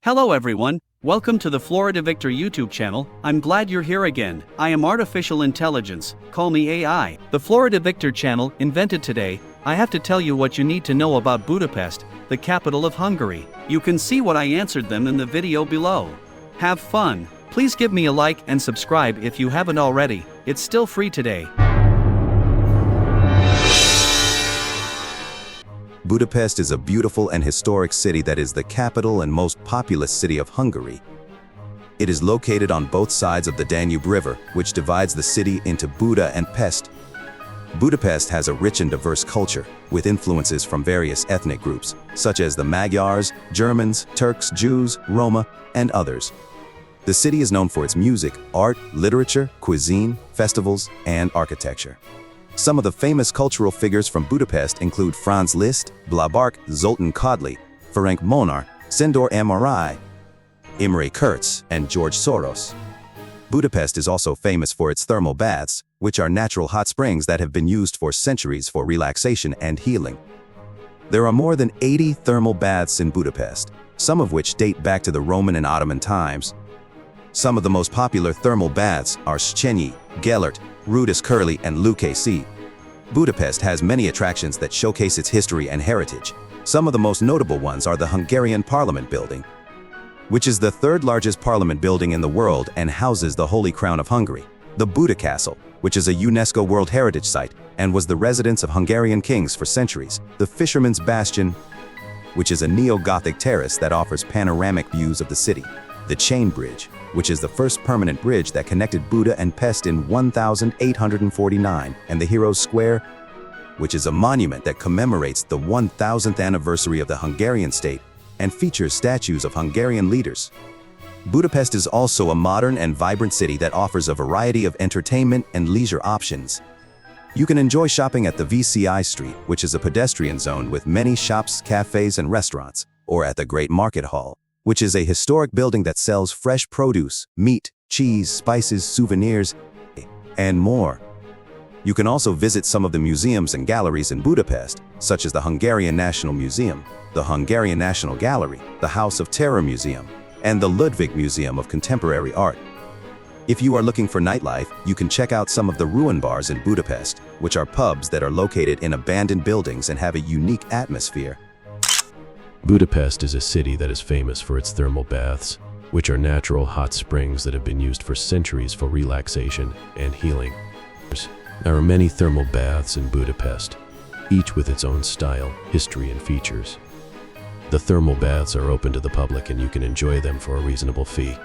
Hello everyone, welcome to the Florida Victor YouTube channel. I'm glad you're here again. I am artificial intelligence, call me AI. The Florida Victor channel, invented today. I have to tell you what you need to know about Budapest, the capital of Hungary. You can see what I answered them in the video below. Have fun. Please give me a like and subscribe if you haven't already. It's still free today. Budapest is a beautiful and historic city that is the capital and most populous city of Hungary. It is located on both sides of the Danube River, which divides the city into Buda and Pest. Budapest has a rich and diverse culture, with influences from various ethnic groups, such as the Magyars, Germans, Turks, Jews, Roma, and others. The city is known for its music, art, literature, cuisine, festivals, and architecture. Some of the famous cultural figures from Budapest include Franz Liszt, Blabark, Zoltán Kodály, Ferenc Molnár, Sándor Márai, Imre Kertész, and George Soros. Budapest is also famous for its thermal baths, which are natural hot springs that have been used for centuries for relaxation and healing. There are more than 80 thermal baths in Budapest, some of which date back to the Roman and Ottoman times. Some of the most popular thermal baths are Széchenyi, Gellért, Rudis Curly, and Lukács. Budapest has many attractions that showcase its history and heritage. Some of the most notable ones are the Hungarian Parliament Building, which is the third largest parliament building in the world and houses the Holy Crown of Hungary. The Buda Castle, which is a UNESCO World Heritage Site and was the residence of Hungarian kings for centuries. The Fisherman's Bastion, which is a neo-Gothic terrace that offers panoramic views of the city. The Chain Bridge, which is the first permanent bridge that connected Buda and Pest in 1849, and the Heroes Square, which is a monument that commemorates the 1000th anniversary of the Hungarian state and features statues of Hungarian leaders. Budapest is also a modern and vibrant city that offers a variety of entertainment and leisure options. You can enjoy shopping at the VCI Street, which is a pedestrian zone with many shops, cafes, and restaurants, or at the Great Market Hall, which is a historic building that sells fresh produce, meat, cheese, spices, souvenirs, and more. You can also visit some of the museums and galleries in Budapest, such as the Hungarian National Museum, the Hungarian National Gallery, the House of Terror Museum, and the Ludwig Museum of Contemporary Art. If you are looking for nightlife, you can check out some of the ruin bars in Budapest, which are pubs that are located in abandoned buildings and have a unique atmosphere. Budapest is a city that is famous for its thermal baths, which are natural hot springs that have been used for centuries for relaxation and healing. There are many thermal baths in Budapest, each with its own style, history, and features. The thermal baths are open to the public and you can enjoy them for a reasonable fee.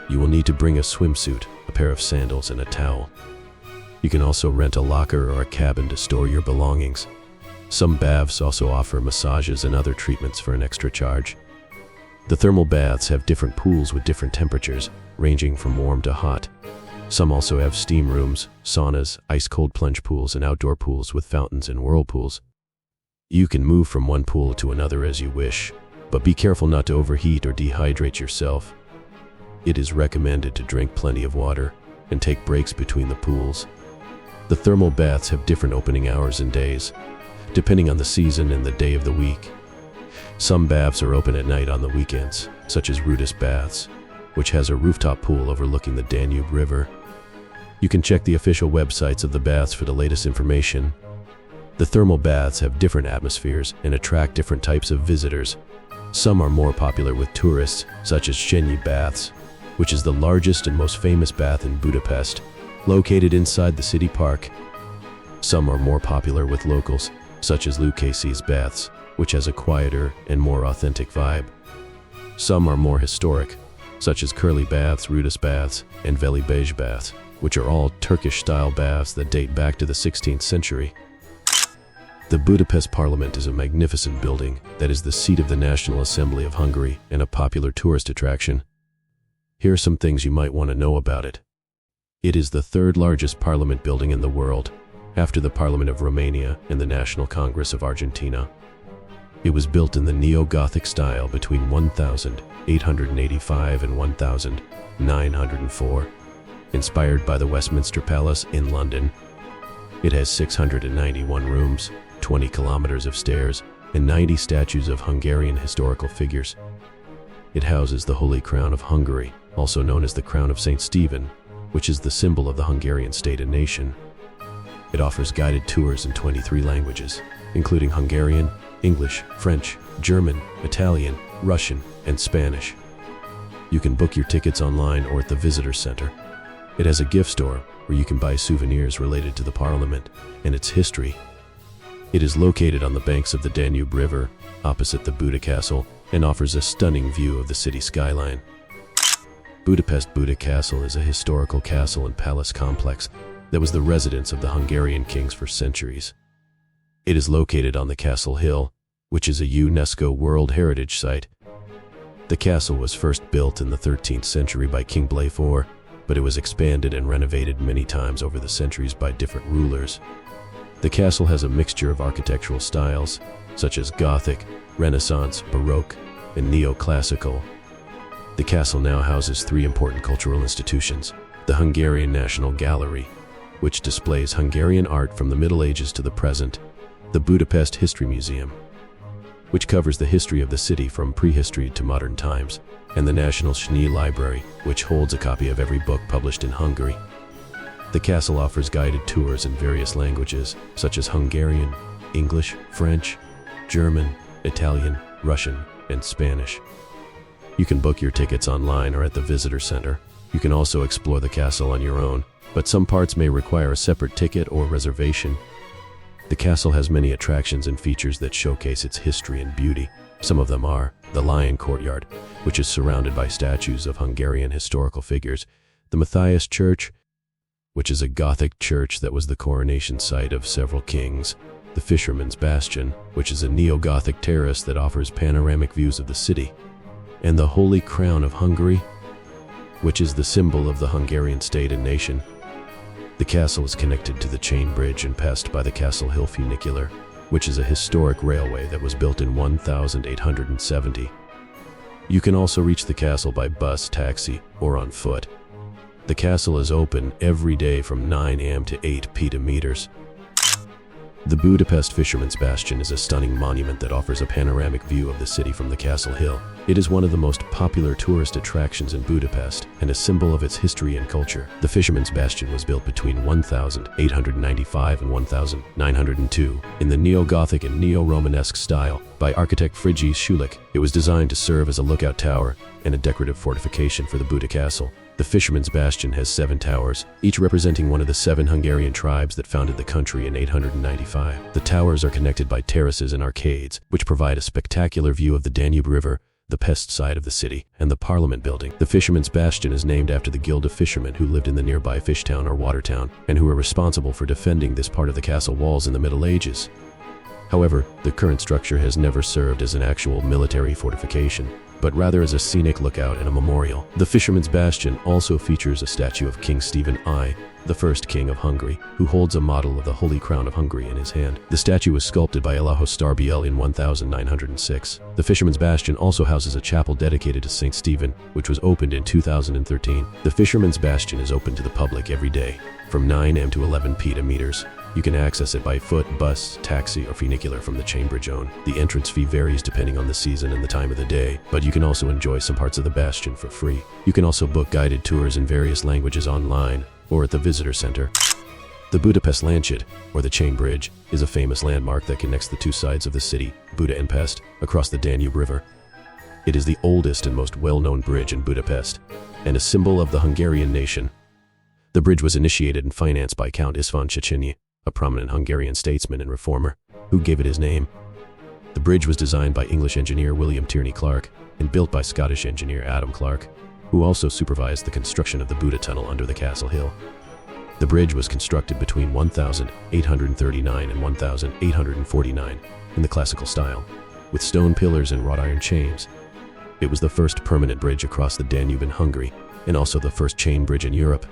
You will need to bring a swimsuit, a pair of sandals, and a towel. You can also rent a locker or a cabin to store your belongings. Some baths also offer massages and other treatments for an extra charge. The thermal baths have different pools with different temperatures, ranging from warm to hot. Some also have steam rooms, saunas, ice-cold plunge pools, and outdoor pools with fountains and whirlpools. You can move from one pool to another as you wish, but be careful not to overheat or dehydrate yourself. It is recommended to drink plenty of water and take breaks between the pools. The thermal baths have different opening hours and days, depending on the season and the day of the week. Some baths are open at night on the weekends, such as Rudis Baths, which has a rooftop pool overlooking the Danube River. You can check the official websites of the baths for the latest information. The thermal baths have different atmospheres and attract different types of visitors. Some are more popular with tourists, such as Széchenyi Baths, which is the largest and most famous bath in Budapest, located inside the city park. Some are more popular with locals, such as Lukács Baths, which has a quieter and more authentic vibe. Some are more historic, such as Curly Baths, Rudis Baths, and Veli Beige Baths, which are all Turkish-style baths that date back to the 16th century. The Budapest Parliament is a magnificent building that is the seat of the National Assembly of Hungary and a popular tourist attraction. Here are some things you might want to know about it. It is the third largest parliament building in the world, after the Parliament of Romania and the National Congress of Argentina. It was built in the neo-Gothic style between 1885 and 1904, inspired by the Westminster Palace in London. It has 691 rooms, 20 kilometers of stairs, and 90 statues of Hungarian historical figures. It houses the Holy Crown of Hungary, also known as the Crown of St. Stephen, which is the symbol of the Hungarian state and nation. It offers guided tours in 23 languages, including Hungarian, English, French, German, Italian, Russian, and Spanish. You can book your tickets online or at the visitor center. It has a gift store where you can buy souvenirs related to the Parliament and its history. It is located on the banks of the Danube River, opposite the Buda Castle, and offers a stunning view of the city skyline. Budapest Buda Castle is a historical castle and palace complex that was the residence of the Hungarian kings for centuries. It is located on the Castle Hill, which is a UNESCO World Heritage Site. The castle was first built in the 13th century by King Blaifor, but it was expanded and renovated many times over the centuries by different rulers. The castle has a mixture of architectural styles, such as Gothic, Renaissance, Baroque, and Neoclassical. The castle now houses 3 important cultural institutions: the Hungarian National Gallery, which displays Hungarian art from the Middle Ages to the present, the Budapest History Museum, which covers the history of the city from prehistory to modern times, and the National Schnee Library, which holds a copy of every book published in Hungary. The castle offers guided tours in various languages, such as Hungarian, English, French, German, Italian, Russian, and Spanish. You can book your tickets online or at the visitor center. You can also explore the castle on your own, but some parts may require a separate ticket or reservation. The castle has many attractions and features that showcase its history and beauty. Some of them are the Lion Courtyard, which is surrounded by statues of Hungarian historical figures, the Matthias Church, which is a Gothic church that was the coronation site of several kings, the Fisherman's Bastion, which is a neo-Gothic terrace that offers panoramic views of the city, and the Holy Crown of Hungary, which is the symbol of the Hungarian state and nation. The castle is connected to the chain bridge and passed by the Castle Hill funicular, which is a historic railway that was built in 1870. You can also reach the castle by bus, taxi, or on foot. The castle is open every day from 9 a.m. to 8 p.m. The Budapest Fisherman's Bastion is a stunning monument that offers a panoramic view of the city from the Castle Hill. It is one of the most popular tourist attractions in Budapest and a symbol of its history and culture. The Fisherman's Bastion was built between 1895 and 1902 in the neo-Gothic and neo-Romanesque style by architect Frigyes Schulich. It was designed to serve as a lookout tower and a decorative fortification for the Buda Castle. The Fisherman's Bastion has 7 towers, each representing one of the 7 Hungarian tribes that founded the country in 895. The towers are connected by terraces and arcades, which provide a spectacular view of the Danube River, the pest side of the city, and the Parliament Building. The Fisherman's Bastion is named after the Guild of Fishermen who lived in the nearby fish town or water town, and who were responsible for defending this part of the castle walls in the Middle Ages. However, the current structure has never served as an actual military fortification, but rather as a scenic lookout and a memorial. The Fisherman's Bastion also features a statue of King Stephen I, the first king of Hungary, who holds a model of the Holy Crown of Hungary in his hand. The statue was sculpted by Elaho Starbiel in 1906. The Fisherman's Bastion also houses a chapel dedicated to St. Stephen, which was opened in 2013. The Fisherman's Bastion is open to the public every day, from 9 a.m. to 11 p.m. You can access it by foot, bus, taxi, or funicular from the chain bridge zone. The entrance fee varies depending on the season and the time of the day, but you can also enjoy some parts of the bastion for free. You can also book guided tours in various languages online or at the visitor center. The Budapest Lanchet, or the chain bridge, is a famous landmark that connects the 2 sides of the city, Buda and Pest, across the Danube River. It is the oldest and most well-known bridge in Budapest, and a symbol of the Hungarian nation. The bridge was initiated and financed by Count István Széchenyi, a prominent Hungarian statesman and reformer, who gave it his name. The bridge was designed by English engineer William Tierney Clark and built by Scottish engineer Adam Clark, who also supervised the construction of the Buda Tunnel under the Castle Hill. The bridge was constructed between 1839 and 1849 in the classical style, with stone pillars and wrought iron chains. It was the first permanent bridge across the Danube in Hungary, and also the first chain bridge in Europe.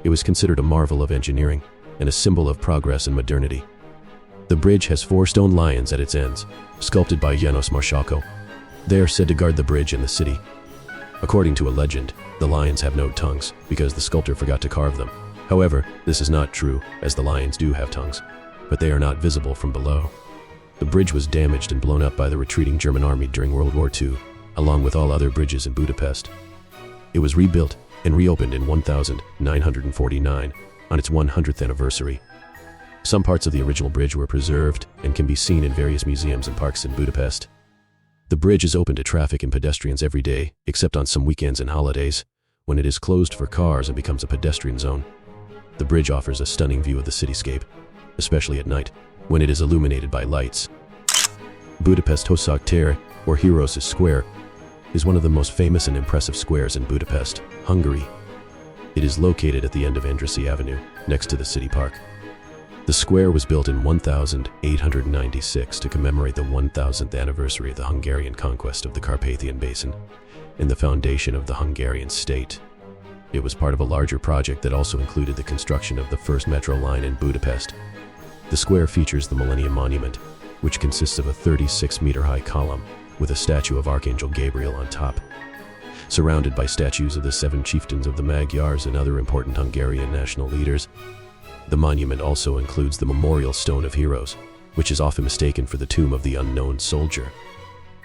It was considered a marvel of engineering and a symbol of progress and modernity. The bridge has 4 stone lions at its ends, sculpted by Janos Marshako. They are said to guard the bridge and the city. According to a legend, the lions have no tongues because the sculptor forgot to carve them. However, this is not true, as the lions do have tongues, but they are not visible from below. The bridge was damaged and blown up by the retreating German army during World War II, along with all other bridges in Budapest. It was rebuilt and reopened in 1949 on its 100th anniversary. Some parts of the original bridge were preserved and can be seen in various museums and parks in Budapest. The bridge is open to traffic and pedestrians every day, except on some weekends and holidays, when it is closed for cars and becomes a pedestrian zone. The bridge offers a stunning view of the cityscape, especially at night, when it is illuminated by lights. Budapest Hosok Tér, or Heroes' Square, is one of the most famous and impressive squares in Budapest, Hungary. It is located at the end of Andrássy Avenue, next to the city park. The square was built in 1896 to commemorate the 1000th anniversary of the Hungarian conquest of the Carpathian Basin and the foundation of the Hungarian state. It was part of a larger project that also included the construction of the first metro line in Budapest. The square features the Millennium Monument, which consists of a 36-meter-high column with a statue of Archangel Gabriel on top, surrounded by statues of the 7 chieftains of the Magyars and other important Hungarian national leaders. The monument also includes the Memorial Stone of Heroes, which is often mistaken for the tomb of the unknown soldier.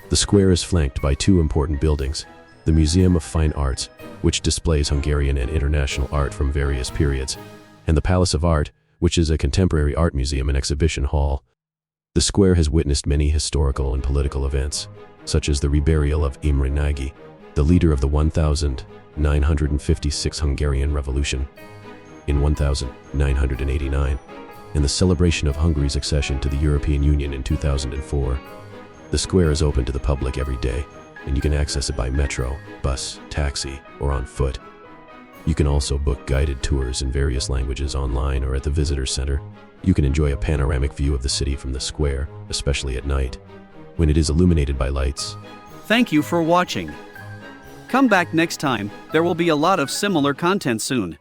The square is flanked by 2 important buildings: the Museum of Fine Arts, which displays Hungarian and international art from various periods, and the Palace of Art, which is a contemporary art museum and exhibition hall. The square has witnessed many historical and political events, such as the reburial of Imre Nagy, the leader of the 1956 Hungarian Revolution, in 1989, and the celebration of Hungary's accession to the European Union in 2004. The square is open to the public every day, and you can access it by metro, bus, taxi, or on foot. You can also book guided tours in various languages online or at the visitor center. You can enjoy a panoramic view of the city from the square, especially at night, when it is illuminated by lights. Thank you for watching. Come back next time, there will be a lot of similar content soon.